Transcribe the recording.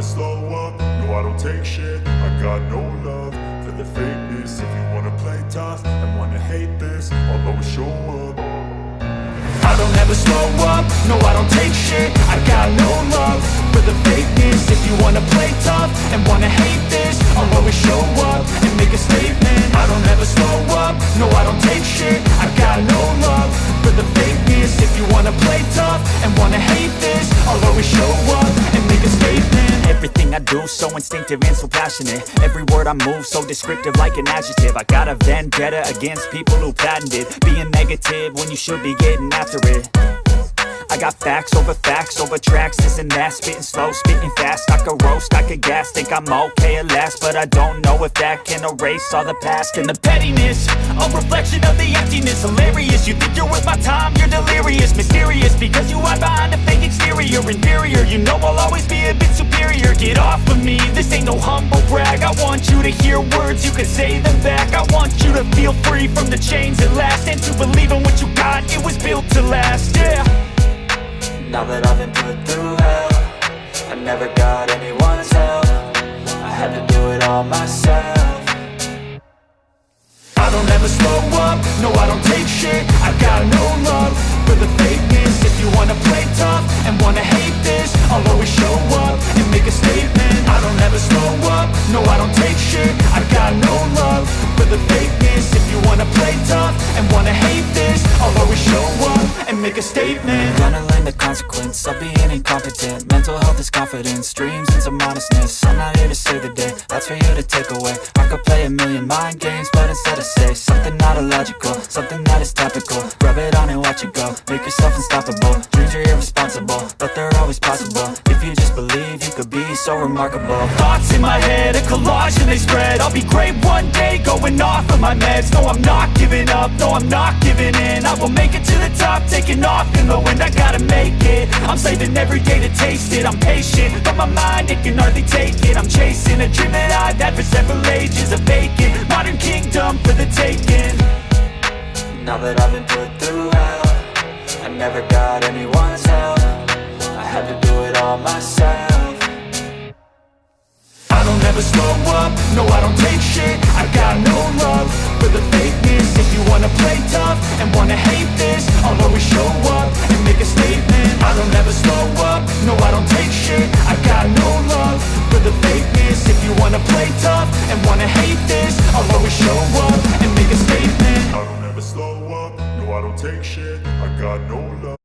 never slow up, no I don't take shit. I got no love for the fakeness. If you wanna play tough and wanna hate this, I'll always show up. I don't ever slow up, no I don't take shit. I got no love for the fakeness. If you wanna play tough and wanna hate this, I'll always show up and make a statement. I don't ever slow up, no I don't take shit. I got no love for the fakeness. If you wanna play tough and wanna hate this, I'll always show up and make a statement. Everything I do so instinctive and so passionate. Every word I move so descriptive like an adjective. I got a vendetta against people who patented being negative when you should be getting after it. I got facts over tracks, this and that. Spitting slow, spitting fast. I could roast, I could gas. Think I'm okay at last, but I don't know if that can erase all the past. And the pettiness, a reflection of the emptiness. Hilarious, you think you're worth my time, you're delirious. Mysterious, because you hide behind a fake exterior. Inferior, you know I'll always be a bit superior. Get off of me, this ain't no humble brag. I want you to hear words, you can say them back. I want you to feel free from the chains at last, and to believe in what you got, it was built to last, yeah. Now that I've been put through hell, I never got anyone's help. I had to do it all myself. I don't ever slow up, no I don't take shit. I got no love for the fakeness. If you wanna play tough and wanna hate this, I'll always show up and make a statement. I don't ever slow up, no I don't take shit. I got no love for the fakeness. If you wanna play tough and wanna hate this, I'll always show up and make a statement. Gonna learn the consequence of being incompetent. Mental health is confidence, dreams and some modestness. I'm not here to save the day, that's for you to take away. I could play a million mind games, but instead I say something not illogical, something that is topical. Rub it on and watch it go, make yourself unstoppable. Dreams are irresponsible, but they're always possible. If you just believe, you could be so remarkable. Thoughts in my head, a collage and they spread. I'll be great one day, going off of my meds. No, I'm not giving up, no, I'm not giving in. I will make it to the top, taking off in the wind. I gotta make it, I'm saving every day to taste it. I'm patient, but my mind, it can hardly take it. I'm chasing a dream that I've had for several ages. A vacant, modern kingdom for the taking. Now that I've been put through hell, I never got anyone's help. I had to do it all myself. I don't ever slow up, no I don't take shit. I got no love for the fakeness. If you wanna play tough and wanna hate this, I'll always show up and make a statement. I don't ever slow up, no I don't take shit. I got no love for the fakeness. If you wanna play tough and wanna hate this, I'll always show up and make a statement. I don't ever slow up, no I don't take shit. I got no love.